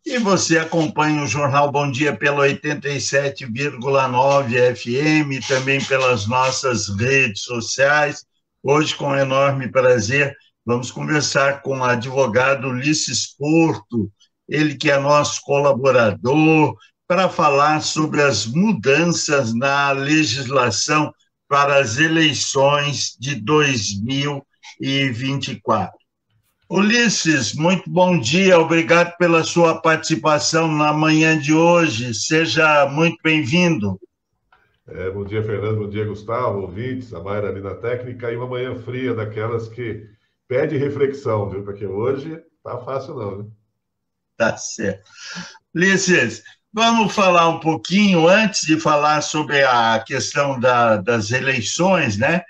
E você acompanha o Jornal Bom Dia pelo 87,9 FM, também pelas nossas redes sociais. Hoje, com enorme prazer, vamos conversar com o advogado Ulisses Porto, ele que é nosso colaborador, para falar sobre as mudanças na legislação para as eleições de 2024. Ulisses, muito bom dia, obrigado pela sua participação na manhã de hoje, seja muito bem-vindo. Bom dia, Fernando, bom dia, Gustavo, ouvintes, a Mayra ali na técnica, e uma manhã fria daquelas que pede reflexão, viu? Porque hoje tá fácil não, né? Tá certo. Ulisses, vamos falar um pouquinho, antes de falar sobre a questão das eleições, né?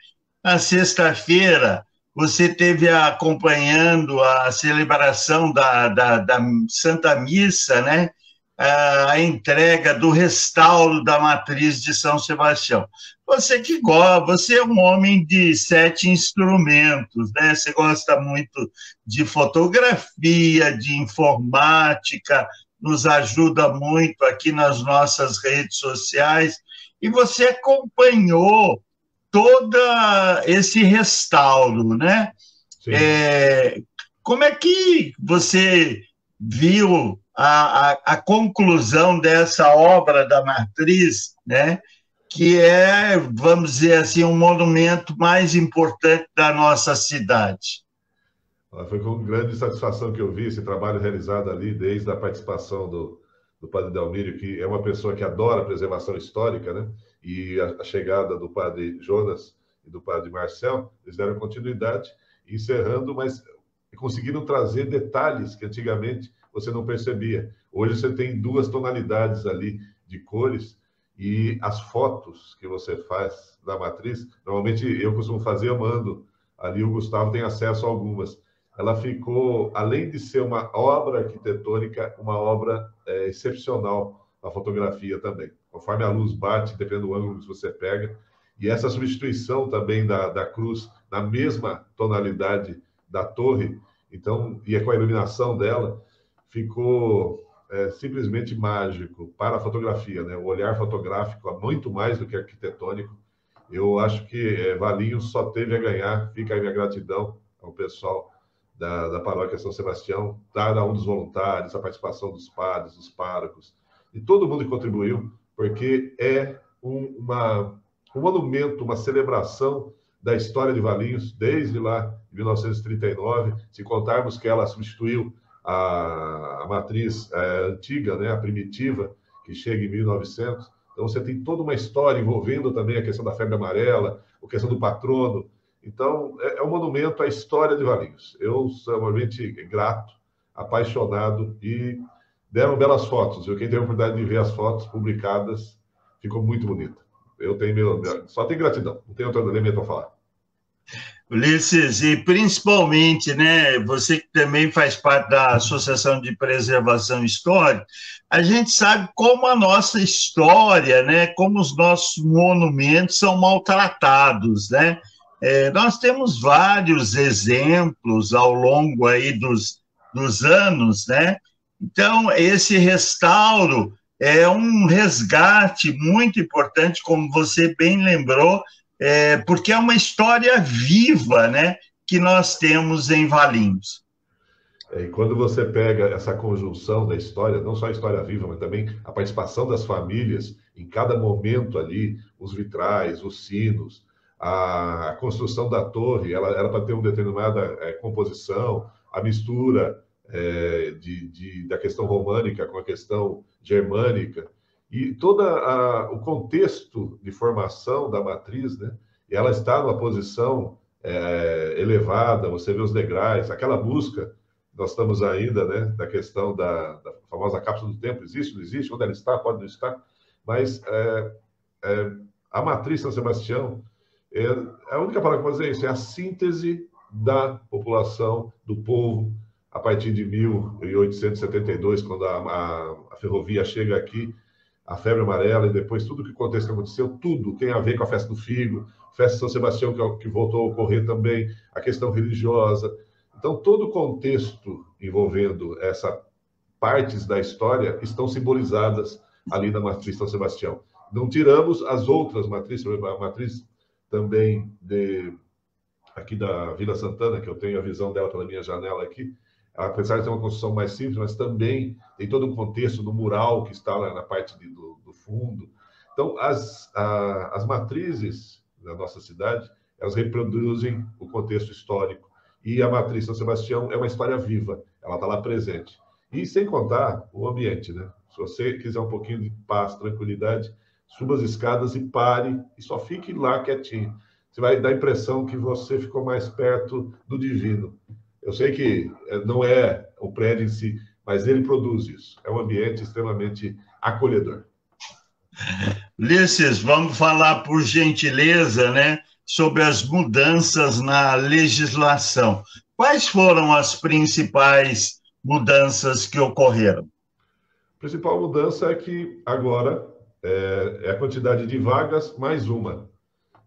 Na sexta-feira, você esteve acompanhando a celebração da Santa Missa, né? A entrega do restauro da matriz de São Sebastião. Você que gosta, você é um homem de 7 instrumentos, né? Você gosta muito de fotografia, de informática, nos ajuda muito aqui nas nossas redes sociais, e você acompanhou todo esse restauro, né? Como é que você viu a conclusão dessa obra da matriz, né? Que é, vamos dizer assim, um monumento mais importante da nossa cidade? Foi com grande satisfação que eu vi esse trabalho realizado ali, desde a participação do padre Delmírio, que é uma pessoa que adora preservação histórica, né? E a chegada do padre Jonas e do padre Marcel, eles deram continuidade, encerrando, mas conseguiram trazer detalhes que antigamente você não percebia. Hoje você tem 2 tonalidades ali de cores, e as fotos que você faz da matriz, normalmente eu costumo fazer, eu mando ali, o Gustavo tem acesso a algumas. Ela ficou, além de ser uma obra arquitetônica, uma obra excepcional, a fotografia também. Conforme a luz bate, dependendo do ângulo que você pega, e essa substituição também da cruz na mesma tonalidade da torre, então, e com a iluminação dela, ficou simplesmente mágico para a fotografia, né? O olhar fotográfico é muito mais do que arquitetônico. Eu acho que Valinhos só teve a ganhar. Fica aí minha gratidão ao pessoal da paróquia São Sebastião, cada um dos voluntários, a participação dos padres, dos párocos, e todo mundo que contribuiu, porque é um monumento, uma celebração da história de Valinhos, desde lá, em 1939, se contarmos que ela substituiu a matriz antiga, né, a primitiva, que chega em 1900. Então, você tem toda uma história envolvendo também a questão da febre amarela, a questão do patrono. Então, é um monumento à história de Valinhos. Eu sou realmente grato, apaixonado, e deram belas fotos. Quem teve a oportunidade de ver as fotos publicadas, ficou muito bonita. Só tenho gratidão, não tem outro elemento a falar. Ulisses, e principalmente, né, você que também faz parte da Associação de Preservação Histórica, a gente sabe como a nossa história, né, como os nossos monumentos são maltratados, né? Nós temos vários exemplos ao longo aí dos anos, né? Então, esse restauro é um resgate muito importante, como você bem lembrou, porque é uma história viva, né, que nós temos em Valinhos. E quando você pega essa conjunção da história, não só a história viva, mas também a participação das famílias em cada momento ali, os vitrais, os sinos, a construção da torre, ela era para ter uma determinada composição, a mistura da questão românica com a questão germânica, e todo o contexto de formação da matriz, né? E ela está numa posição elevada, você vê os degraus, aquela busca, nós estamos ainda, né, da questão da famosa cápsula do tempo, existe, não existe, onde ela está, pode não estar, mas a matriz São Sebastião, a única palavra que eu vou dizer é isso, é a síntese da população, do povo, a partir de 1872, quando a ferrovia chega aqui, a febre amarela, e depois tudo que aconteceu, tudo tem a ver com a festa do Figo, festa de São Sebastião, que voltou a ocorrer também, a questão religiosa. Então, todo o contexto envolvendo essa partes da história estão simbolizadas ali na matriz São Sebastião. Não tiramos as outras matrizes, a matriz também aqui da Vila Santana, que eu tenho a visão dela pela minha janela aqui, apesar de ter uma construção mais simples, mas também tem todo um contexto do mural que está lá na parte do fundo. Então, as matrizes da nossa cidade, elas reproduzem o contexto histórico. E a matriz São Sebastião é uma história viva, ela está lá presente. E sem contar o ambiente, né? Se você quiser um pouquinho de paz, tranquilidade, suba as escadas e pare, e só fique lá quietinho. Você vai dar a impressão que você ficou mais perto do divino. Eu sei que não é o prédio em si, mas ele produz isso. É um ambiente extremamente acolhedor. Ulisses, vamos falar, por gentileza, né, sobre as mudanças na legislação. Quais foram as principais mudanças que ocorreram? A principal mudança é que agora é a quantidade de vagas mais uma.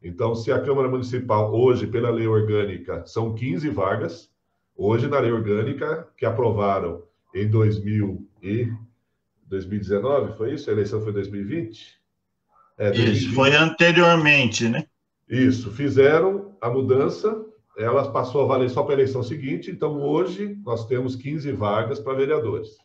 Então, se a Câmara Municipal, hoje, pela lei orgânica, são 15 vagas, hoje, na lei orgânica, que aprovaram em 2019, foi isso? A eleição foi em 2020? Isso, foi anteriormente, né? Isso, fizeram a mudança, ela passou a valer só para a eleição seguinte, então hoje nós temos 15 vagas para vereadores.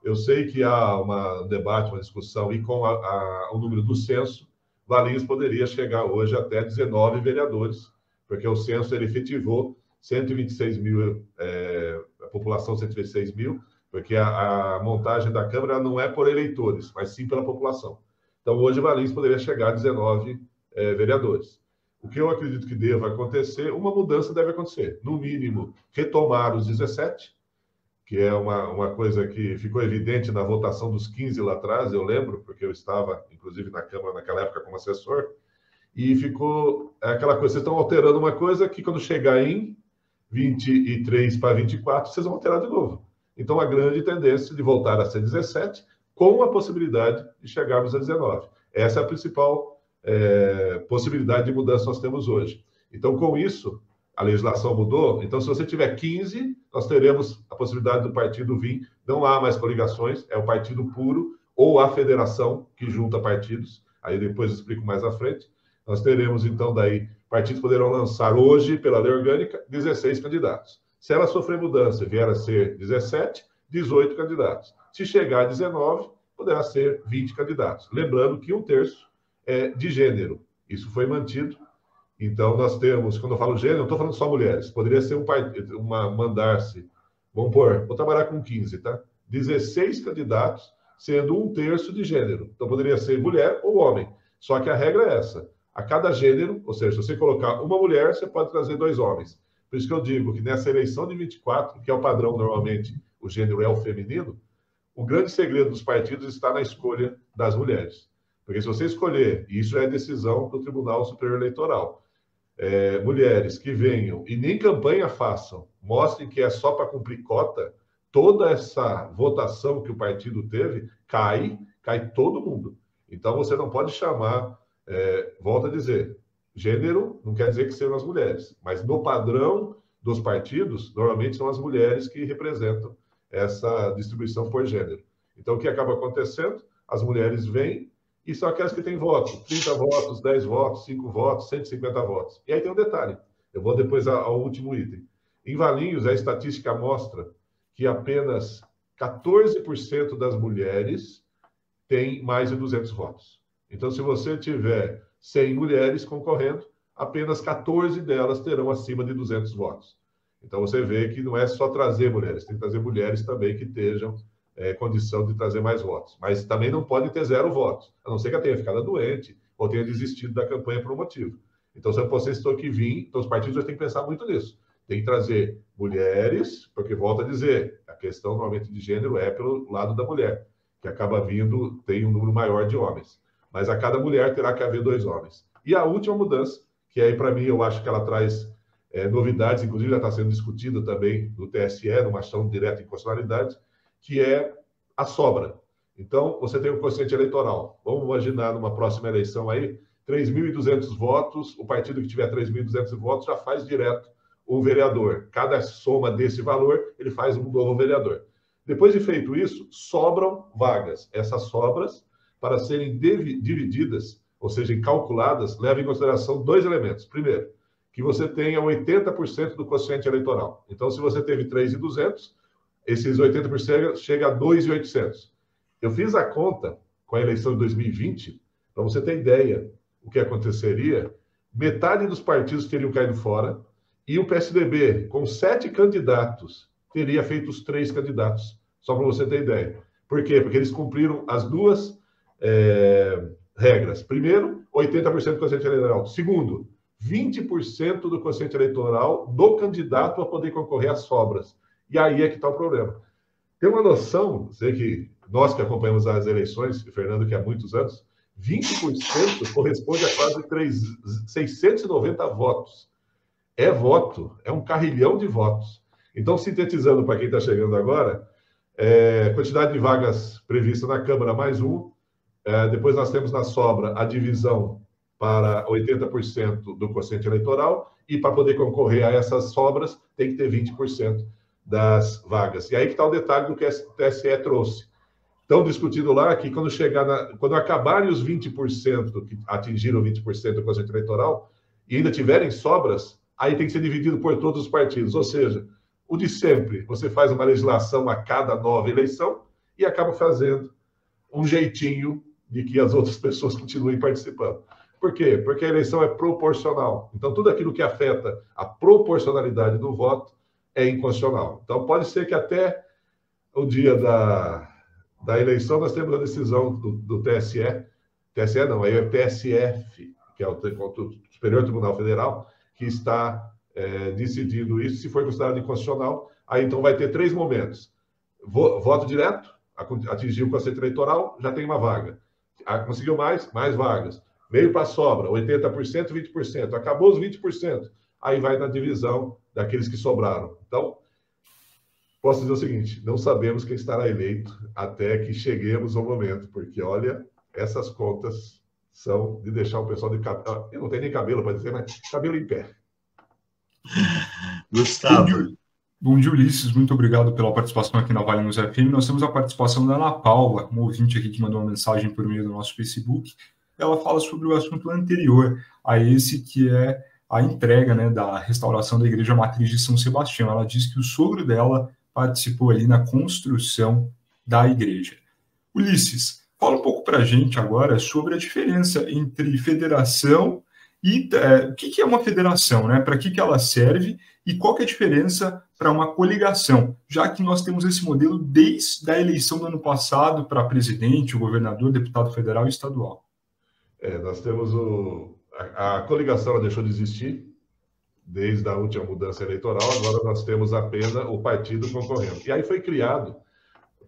Eu sei que há um debate, uma discussão, e com o número do censo, Valinhos poderia chegar hoje até 19 vereadores, porque o censo ele efetivou 126 mil, a população 126 mil, porque a montagem da Câmara não é por eleitores, mas sim pela população. Então, hoje, Valinhos poderia chegar a 19 vereadores. O que eu acredito que deva acontecer, uma mudança deve acontecer. No mínimo, retomar os 17, que é uma coisa que ficou evidente na votação dos 15 lá atrás, eu lembro, porque eu estava, inclusive, na Câmara naquela época como assessor, e ficou aquela coisa, vocês estão alterando uma coisa que quando chegar em 23 para 24, vocês vão alterar de novo. Então, a grande tendência de voltar a ser 17, com a possibilidade de chegarmos a 19. Essa é a principal possibilidade de mudança que nós temos hoje. Então, com isso, a legislação mudou. Então, se você tiver 15, nós teremos a possibilidade do partido vir. Não há mais coligações, é o partido puro ou a federação que junta partidos. Aí depois eu explico mais à frente. Nós teremos, então, daí, partidos poderão lançar hoje, pela lei orgânica, 16 candidatos. Se ela sofrer mudança e vier a ser 17, 18 candidatos. Se chegar a 19, poderá ser 20 candidatos. Lembrando que 1/3 é de gênero. Isso foi mantido. Então, nós temos, quando eu falo gênero, não estou falando só mulheres. Poderia ser mandar-se, vamos pôr, vou trabalhar com 15, tá? 16 candidatos, sendo 1/3 de gênero. Então, poderia ser mulher ou homem. Só que a regra é essa. A cada gênero, ou seja, se você colocar uma mulher, você pode trazer 2 homens. Por isso que eu digo que nessa eleição de 24, que é o padrão normalmente, o gênero é o feminino, o grande segredo dos partidos está na escolha das mulheres. Porque se você escolher, e isso é decisão do Tribunal Superior Eleitoral, mulheres que venham e nem campanha façam, mostrem que é só para cumprir cota, toda essa votação que o partido teve, cai todo mundo. Então, você não pode chamar, volto a dizer, gênero não quer dizer que sejam as mulheres, mas no padrão dos partidos, normalmente são as mulheres que representam essa distribuição por gênero. Então, o que acaba acontecendo? As mulheres vêm e são aquelas que têm votos, 30 votos, 10 votos, 5 votos, 150 votos. E aí tem um detalhe, eu vou depois ao último item. Em Valinhos, a estatística mostra que apenas 14% das mulheres têm mais de 200 votos. Então, se você tiver 100 mulheres concorrendo, apenas 14 delas terão acima de 200 votos. Então, você vê que não é só trazer mulheres, tem que trazer mulheres também que estejam condição de trazer mais votos. Mas também não pode ter 0 votos, a não ser que ela tenha ficado doente ou tenha desistido da campanha por um motivo. Então, se vocês estão aqui vir, então os partidos já têm que pensar muito nisso. Tem que trazer mulheres, porque, volto a dizer, a questão normalmente de gênero é pelo lado da mulher, que acaba vindo, tem um número maior de homens. Mas a cada mulher terá que haver 2 homens. E a última mudança, que aí, para mim, eu acho que ela traz novidades, inclusive já está sendo discutida também no TSE, numa ação direta em constitucionalidade, que é a sobra. Então, você tem um quociente eleitoral. Vamos imaginar numa próxima eleição aí, 3.200 votos, o partido que tiver 3.200 votos já faz direto um vereador. Cada soma desse valor, ele faz um novo vereador. Depois de feito isso, sobram vagas. Essas sobras, para serem divididas, ou seja, calculadas, levam em consideração dois elementos. Primeiro, que você tenha 80% do quociente eleitoral. Então, se você teve 3.200, esses 80% chega a 2.800. Eu fiz a conta com a eleição de 2020, para você ter ideia o que aconteceria, metade dos partidos teriam caído fora e o PSDB, com 7 candidatos, teria feito os 3 candidatos, só para você ter ideia. Por quê? Porque eles cumpriram as duas regras. Primeiro, 80% do quociente eleitoral. Segundo, 20% do quociente eleitoral do candidato a poder concorrer às sobras. E aí é que está o problema. Tem uma noção, sei que nós que acompanhamos as eleições, Fernando, que há muitos anos, 20% corresponde a quase 690 votos. É voto, é um carrilhão de votos. Então, sintetizando para quem está chegando agora, quantidade de vagas prevista na Câmara mais um, depois nós temos na sobra a divisão para 80% do quociente eleitoral, e para poder concorrer a essas sobras, tem que ter 20% das vagas. E aí que está o detalhe do que o TSE trouxe. Estão discutindo lá que quando acabarem os 20%, que atingiram 20% do quociente eleitoral, e ainda tiverem sobras, aí tem que ser dividido por todos os partidos. Ou seja, o de sempre, você faz uma legislação a cada nova eleição e acaba fazendo um jeitinho de que as outras pessoas continuem participando. Por quê? Porque a eleição é proporcional. Então, tudo aquilo que afeta a proporcionalidade do voto é inconstitucional. Então, pode ser que até o dia da eleição nós temos a decisão do TSE, TSE não, aí é o TSF, que é o Superior Tribunal Federal, que está decidindo isso. Se for considerado inconstitucional, aí então vai ter 3 momentos. Voto direto, atingiu o quociente eleitoral, já tem uma vaga. Conseguiu mais vagas. Veio para a sobra, 80%, 20%. Acabou os 20%. Aí vai na divisão daqueles que sobraram. Então, posso dizer o seguinte, não sabemos quem estará eleito até que cheguemos ao momento, porque, olha, essas contas são de deixar o pessoal de cabelo... Eu não tenho nem cabelo para dizer, mas cabelo em pé. Gustavo. Bom dia, Ulisses. Muito obrigado pela participação aqui na Vale News FM. Nós temos a participação da Ana Paula, uma ouvinte aqui que mandou uma mensagem por meio do nosso Facebook. Ela fala sobre o assunto anterior a esse, que é a entrega, né, da restauração da Igreja Matriz de São Sebastião. Ela diz que o sogro dela participou ali na construção da igreja. Ulisses, fala um pouco para a gente agora sobre a diferença entre federação e o que é uma federação, né? Para que ela serve e qual que é a diferença para uma coligação, já que nós temos esse modelo desde a eleição do ano passado para presidente, o governador, deputado federal e estadual. Nós temos a coligação, ela deixou de existir desde a última mudança eleitoral. Agora nós temos apenas o partido concorrendo. E aí foi criado,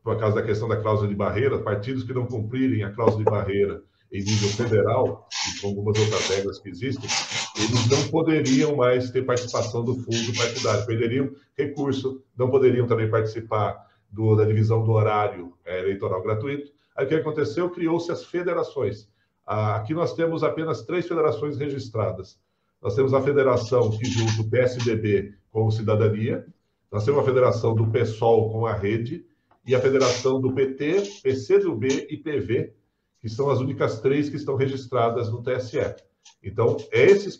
por causa da questão da cláusula de barreira, partidos que não cumprirem a cláusula de barreira em nível federal, e com algumas outras regras que existem, eles não poderiam mais ter participação do fundo partidário, perderiam recurso, não poderiam também participar da divisão do horário eleitoral gratuito. Aí o que aconteceu? Criou-se as federações. Aqui nós temos apenas 3 federações registradas. Nós temos a federação que junta o PSDB com o Cidadania, nós temos a federação do PSOL com a Rede, e a federação do PT, PCdoB e PV, que são as únicas 3 que estão registradas no TSE. Então,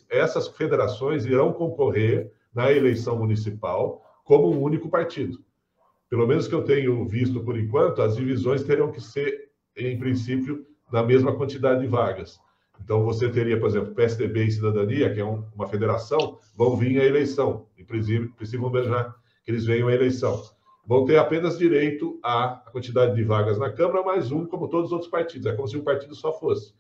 essas federações irão concorrer na eleição municipal como um único partido. Pelo menos que eu tenho visto por enquanto, as divisões terão que ser, em princípio, na mesma quantidade de vagas. Então, você teria, por exemplo, PSDB e Cidadania, que é uma federação, vão vir à eleição. Em princípio, vamos já que eles venham à eleição. Vão ter apenas direito à quantidade de vagas na Câmara, mais um, como todos os outros partidos. É como se um partido só fosse.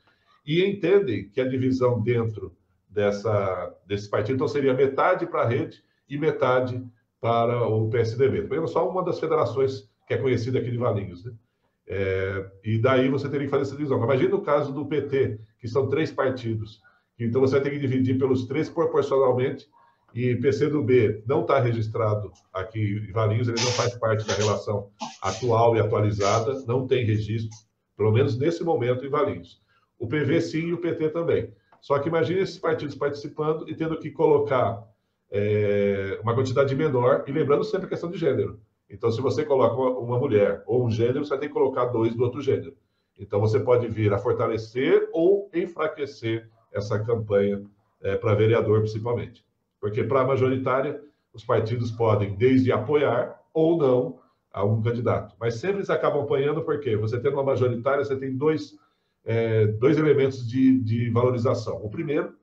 E entendem que a divisão dentro desse partido, então, seria metade para a Rede e metade para o PSDB. Então, só uma das federações que é conhecida aqui de Valinhos, né? E daí você teria que fazer essa divisão. Imagina o caso do PT, que são 3 partidos. Então, você vai ter que dividir pelos 3 proporcionalmente, e PCdoB não está registrado aqui em Valinhos, ele não faz parte da relação atual e atualizada, não tem registro, pelo menos nesse momento, em Valinhos. O PV sim e o PT também. Só que imagine esses partidos participando e tendo que colocar uma quantidade menor, e lembrando sempre a questão de gênero. Então, se você coloca uma mulher ou um gênero, você vai ter que colocar 2 do outro gênero. Então, você pode vir a fortalecer ou enfraquecer essa campanha para vereador, principalmente. Porque, para a majoritária, os partidos podem desde apoiar ou não a um candidato. Mas sempre eles acabam apoiando porque você tendo uma majoritária, você tem dois elementos de valorização. O primeiro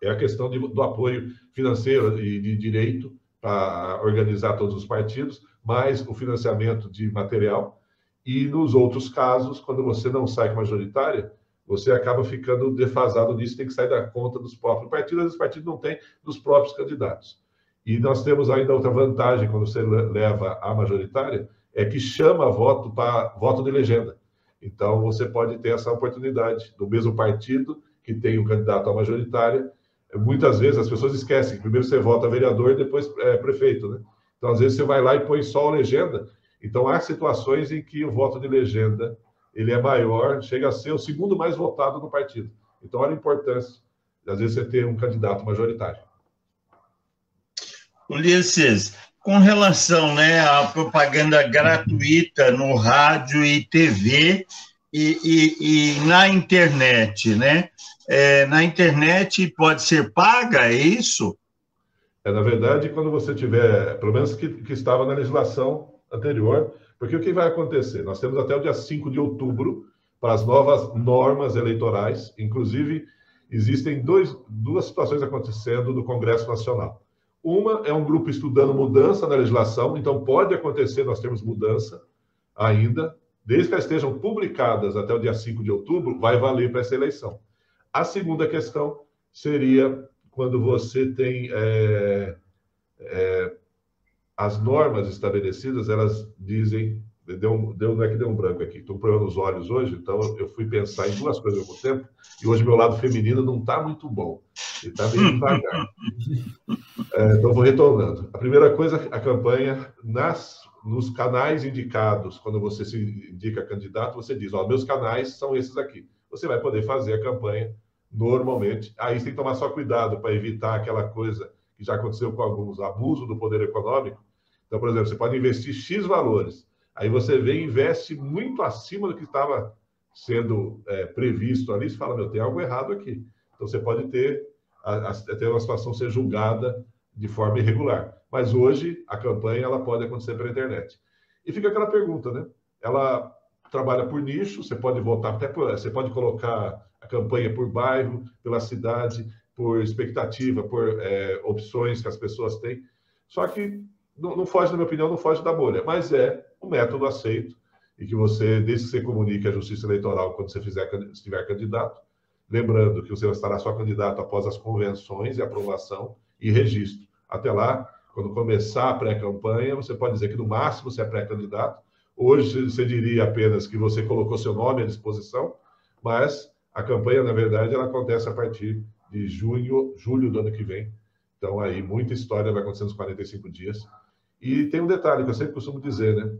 é a questão do apoio financeiro e de direito para organizar todos os partidos, mais o financiamento de material. E nos outros casos, quando você não sai com majoritária, você acaba ficando defasado nisso, tem que sair da conta dos próprios partidos, às vezes os partidos não têm dos próprios candidatos. E nós temos ainda outra vantagem quando você leva a majoritária, é que chama voto para voto de legenda. Então, você pode ter essa oportunidade do mesmo partido que tem o candidato à majoritária. Muitas vezes as pessoas esquecem que primeiro você vota vereador e depois prefeito, né? Então, às vezes você vai lá e põe só a legenda. Então, há situações em que o voto de legenda ele é maior, chega a ser o segundo mais votado no partido. Então, olha a importância, às vezes, você ter um candidato majoritário. Ulisses, com relação, né, à propaganda gratuita no rádio e TV e na internet, né? Na internet pode ser paga, é isso? Na verdade, quando você tiver, pelo menos que estava na legislação anterior, porque o que vai acontecer? Nós temos até o dia 5 de outubro para as novas normas eleitorais, inclusive existem duas situações acontecendo no Congresso Nacional. Uma é um grupo estudando mudança na legislação, então pode acontecer, nós temos mudança ainda, desde que elas estejam publicadas até o dia 5 de outubro, vai valer para essa eleição. A segunda questão seria quando você tem as normas estabelecidas, elas dizem, não é que deu um branco aqui, estou com problema nos olhos hoje, então eu fui pensar em duas coisas ao mesmo tempo, e hoje meu lado feminino não está muito bom, ele está meio devagar. Então, vou retornando. A primeira coisa, a campanha, nos canais indicados, quando você se indica candidato, você diz, meus canais são esses aqui. Você vai poder fazer a campanha normalmente. Aí você tem que tomar só cuidado para evitar aquela coisa que já aconteceu com alguns, abuso do poder econômico. Então, por exemplo, você pode investir X valores. Aí você vem e investe muito acima do que estava sendo previsto ali. Você fala, tem algo errado aqui. Então, você pode ter até uma situação ser julgada de forma irregular. Mas hoje, a campanha ela pode acontecer pela internet. E fica aquela pergunta, né? Ela trabalha por nicho, você pode votar você pode colocar a campanha por bairro, pela cidade, por expectativa, por opções que as pessoas têm. Só que não foge, na minha opinião, não foge da bolha, mas é um método aceito e que você, desde que você comunique à Justiça Eleitoral quando você estiver candidato, lembrando que você estará só candidato após as convenções e aprovação e registro. Até lá, quando começar a pré-campanha, você pode dizer que no máximo você é pré-candidato. Hoje você diria apenas que você colocou seu nome à disposição, mas a campanha, na verdade, ela acontece a partir de julho do ano que vem. Então, aí, muita história vai acontecer nos 45 dias. E tem um detalhe que eu sempre costumo dizer, né?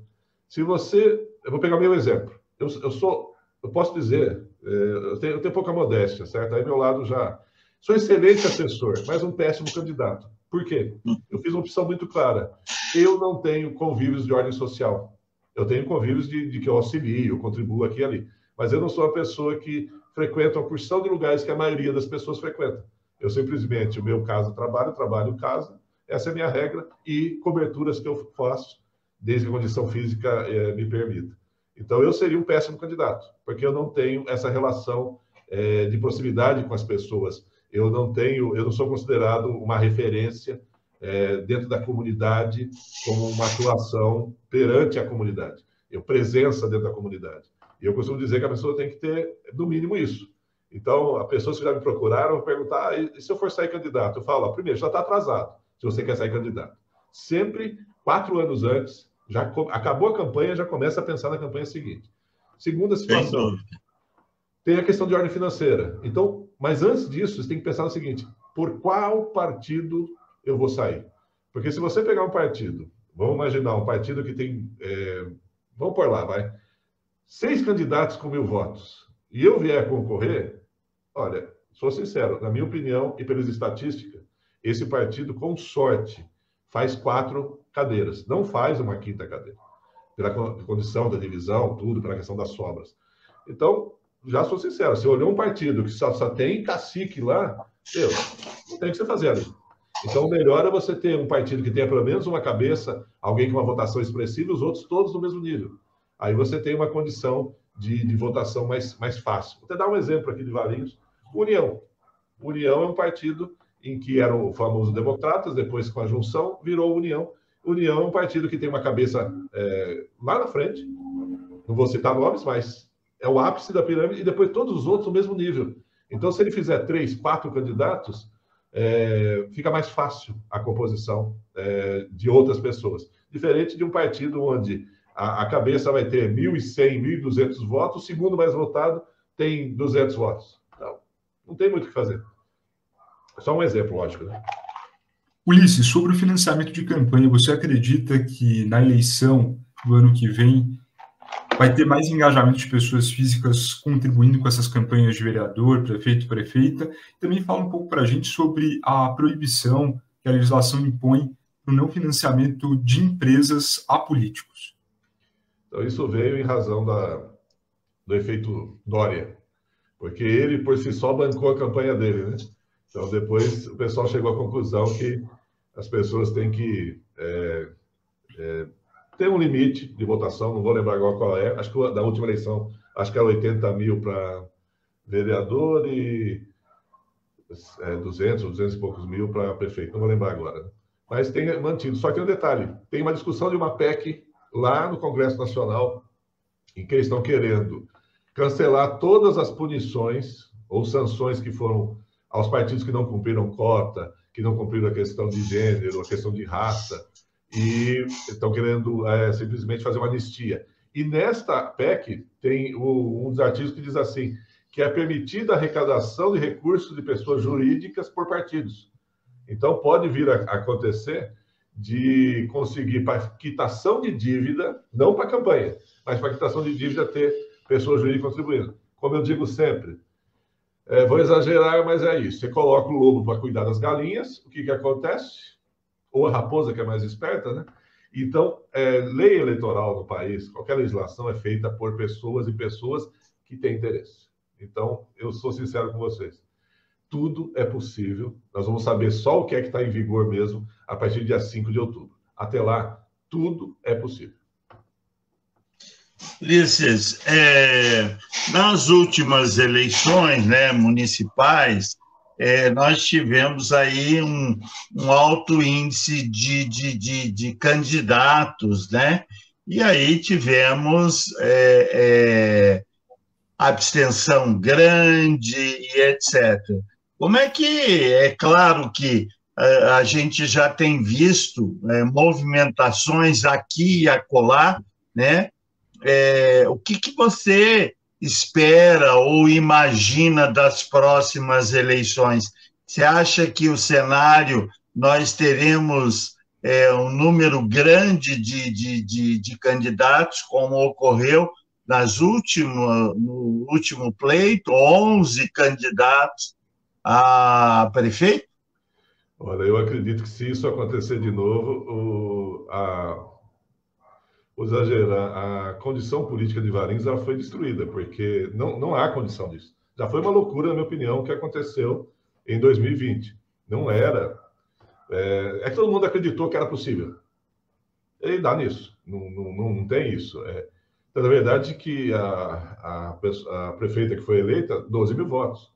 Se você... Eu vou pegar o meu exemplo. Eu posso dizer, eu tenho pouca modéstia, certo? Aí, meu lado já... Sou excelente assessor, mas um péssimo candidato. Por quê? Eu fiz uma opção muito clara. Eu não tenho convívios de ordem social. Eu tenho convívios de que eu auxilio, eu contribuo aqui e ali. Mas eu não sou uma pessoa que frequenta uma porção de lugares que a maioria das pessoas frequenta. Eu simplesmente, o meu caso, trabalho em casa, essa é a minha regra, e coberturas que eu faço, desde que a condição física me permita. Então, eu seria um péssimo candidato, porque eu não tenho essa relação de proximidade com as pessoas. Eu não sou considerado uma referência dentro da comunidade como uma atuação perante a comunidade. Eu presença dentro da comunidade. E eu costumo dizer que a pessoa tem que ter, no mínimo, isso. Então, as pessoas que já me procuraram vão perguntar, e se eu for sair candidato? Eu falo, primeiro, já está atrasado, se você quer sair candidato. Sempre, 4 anos antes, já acabou a campanha, já começa a pensar na campanha seguinte. Segunda situação, tem a questão de ordem financeira. Então, mas antes disso, você tem que pensar no seguinte, por qual partido eu vou sair? Porque se você pegar um partido, vamos imaginar um partido que tem, vamos por lá, 6 candidatos com 1.000 votos, e eu vier concorrer, olha, sou sincero, na minha opinião e pelas estatísticas, esse partido, com sorte, faz 4 cadeiras, não faz uma quinta cadeira, pela condição da divisão, tudo, pela questão das sobras. Então, já sou sincero, você olhou um partido que só tem cacique lá, não tem o que você fazer ali. Então, o melhor é você ter um partido que tenha pelo menos uma cabeça, alguém com uma votação expressiva e os outros todos no mesmo nível. Aí você tem uma condição de votação mais fácil. Vou até dar um exemplo aqui de Valinhos. União. União é um partido em que era o famoso Democratas, depois com a junção virou União. União é um partido que tem uma cabeça lá na frente, não vou citar nomes, mas é o ápice da pirâmide, e depois todos os outros no mesmo nível. Então, se ele fizer 3, 4 candidatos, fica mais fácil a composição de outras pessoas. Diferente de um partido onde a cabeça vai ter 1.100, 1.200 votos, o segundo mais votado tem 200 votos. Não tem muito o que fazer. Só um exemplo, lógico, né? Ulisses, sobre o financiamento de campanha, você acredita que na eleição do ano que vem vai ter mais engajamento de pessoas físicas contribuindo com essas campanhas de vereador, prefeito, prefeita? Também fala um pouco para a gente sobre a proibição que a legislação impõe para o não financiamento de empresas a políticos. Então, isso veio em razão do efeito Dória, porque ele, por si só, bancou a campanha dele, né? Então, depois, o pessoal chegou à conclusão que as pessoas têm que ter um limite de votação, não vou lembrar agora qual é, acho que da última eleição, acho que era 80 mil para vereador e 200 ou 200 e poucos mil para prefeito, não vou lembrar agora. Né? Mas tem mantido. Só que tem um detalhe, tem uma discussão de uma PEC lá no Congresso Nacional, em que eles estão querendo cancelar todas as punições ou sanções que foram aos partidos que não cumpriram cota, que não cumpriram a questão de gênero, a questão de raça, e estão querendo simplesmente fazer uma anistia. E nesta PEC tem um dos artigos que diz assim, que é permitida a arrecadação de recursos de pessoas jurídicas por partidos. Então, pode vir a acontecer de conseguir para quitação de dívida, não para campanha, mas para quitação de dívida ter pessoas jurídicas contribuindo. Como eu digo sempre, vou exagerar, mas é isso. Você coloca o lobo para cuidar das galinhas, o que acontece? Ou a raposa, que é mais esperta, né? Então, lei eleitoral no país, qualquer legislação é feita por pessoas e pessoas que têm interesse. Então, eu sou sincero com vocês. Tudo é possível. Nós vamos saber só o que é que está em vigor mesmo a partir do dia 5 de outubro. Até lá, tudo é possível. Ulisses, nas últimas eleições, né, municipais, nós tivemos aí um alto índice de candidatos, né? E aí tivemos abstenção grande e etc. Como é que, claro que a gente já tem visto movimentações aqui e acolá, né? O que você espera ou imagina das próximas eleições? Você acha que o cenário, nós teremos um número grande de candidatos, como ocorreu no último pleito, 11 candidatos a prefeito? Olha, eu acredito que se isso acontecer de novo, vou exagerar, a condição política de Valinhos ela foi destruída, porque não há condição disso. Já foi uma loucura, na minha opinião, o que aconteceu em 2020. Não era... que todo mundo acreditou que era possível. E dá nisso. Não tem isso. Então, na verdade, que a prefeita que foi eleita, 12 mil votos.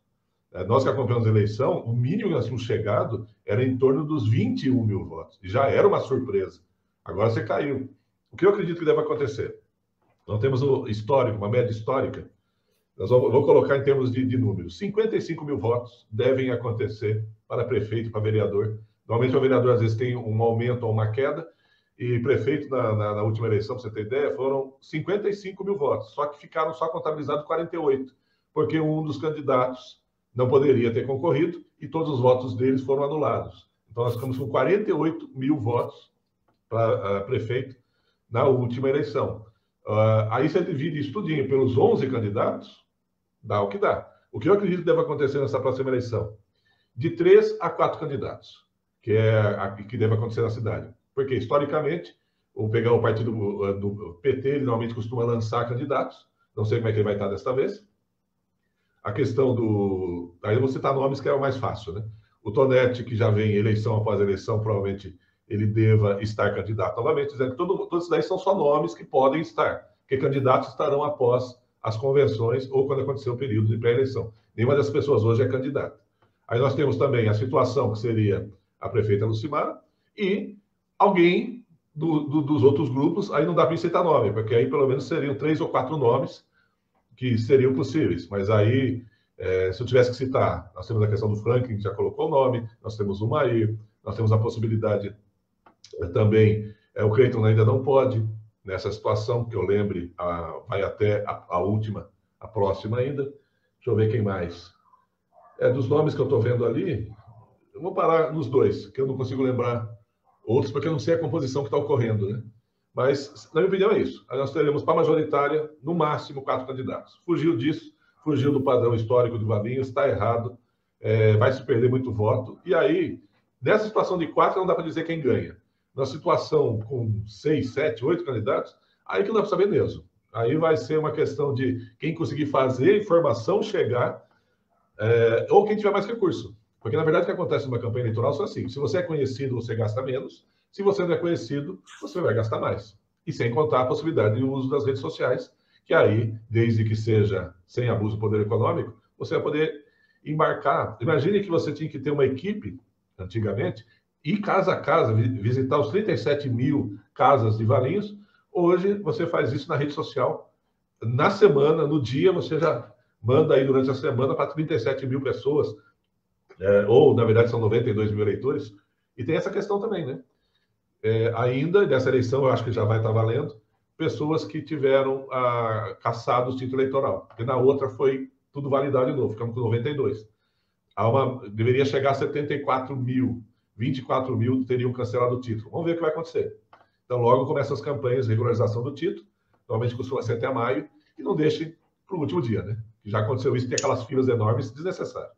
Nós que acompanhamos a eleição, o mínimo que nós tínhamos chegado era em torno dos 21 mil votos. E já era uma surpresa. Agora você caiu. O que eu acredito que deve acontecer? Nós temos o histórico, uma média histórica. Vou colocar em termos de números. 55 mil votos devem acontecer para prefeito, para vereador. Normalmente o vereador às vezes tem um aumento ou uma queda, e prefeito na última eleição, para você ter ideia, foram 55 mil votos, só que ficaram só contabilizados 48, porque um dos candidatos não poderia ter concorrido e todos os votos deles foram anulados. Então nós ficamos com 48 mil votos para prefeito na última eleição. Aí você divide isso tudinho pelos 11 candidatos, dá o que dá. O que eu acredito que deve acontecer nessa próxima eleição? De 3 a 4 candidatos, que deve acontecer na cidade. Porque, historicamente, ou pegar o partido do PT, ele normalmente costuma lançar candidatos, não sei como é que ele vai estar desta vez. A questão do... Aí eu vou citar nomes que é o mais fácil, né? O Tonetti, que já vem eleição após eleição, provavelmente ele deva estar candidato novamente, dizendo que todos esses daí são só nomes que podem estar, porque candidatos estarão após as convenções ou quando acontecer o período de pré-eleição. Nenhuma dessas pessoas hoje é candidata. Aí nós temos também a situação que seria a prefeita Lucimara e alguém dos outros grupos, aí não dá para citar nome, porque aí pelo menos seriam 3 ou 4 nomes que seriam possíveis. Mas aí, se eu tivesse que citar, nós temos a questão do Franklin, que já colocou o nome, nós temos o Mair, nós temos a possibilidade também, o Cleiton ainda não pode, nessa situação, que eu lembre, vai até a última, a próxima ainda. Deixa eu ver quem mais. Dos nomes que eu estou vendo ali, eu vou parar nos 2, que eu não consigo lembrar outros, porque eu não sei a composição que está ocorrendo, né? Mas, na minha opinião, é isso. Aí nós teremos para a majoritária, no máximo, 4 candidatos. Fugiu disso, fugiu do padrão histórico de Valinhos, está errado, vai se perder muito voto. E aí, nessa situação de 4, não dá para dizer quem ganha. Na situação com 6, 7, 8 candidatos, aí que não dá para saber mesmo. Aí vai ser uma questão de quem conseguir fazer a informação chegar, ou quem tiver mais recurso. Porque, na verdade, o que acontece numa campanha eleitoral é assim: se você é conhecido, você gasta menos. Se você não é conhecido, você vai gastar mais. E sem contar a possibilidade de uso das redes sociais, que aí, desde que seja sem abuso do poder econômico, você vai poder embarcar. Imagine que você tinha que ter uma equipe, antigamente, ir casa a casa, visitar os 37 mil casas de Valinhos. Hoje, você faz isso na rede social. Na semana, no dia, você já manda aí durante a semana para 37 mil pessoas, ou, na verdade, são 92 mil eleitores. E tem essa questão também, né? Ainda, dessa eleição, eu acho que já vai estar valendo, pessoas que tiveram cassado o título eleitoral. Porque na outra foi tudo validado de novo, ficamos com 92. Deveria chegar a 74 mil, 24 mil teriam cancelado o título. Vamos ver o que vai acontecer. Então, logo começam as campanhas de regularização do título, normalmente costuma ser até maio, e não deixem para o último dia, né? Já aconteceu isso, tem aquelas filas enormes desnecessárias.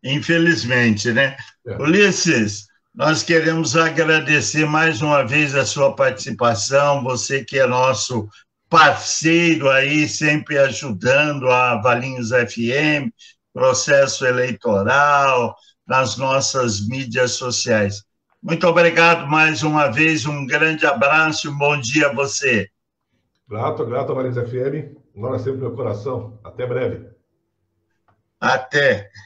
Infelizmente, né? Ulisses, nós queremos agradecer mais uma vez a sua participação, você que é nosso parceiro aí, sempre ajudando a Valinhos FM, processo eleitoral, nas nossas mídias sociais. Muito obrigado mais uma vez, um grande abraço e um bom dia a você. Grato, Valinhos FM, mora sempre no meu coração. Até breve. Até.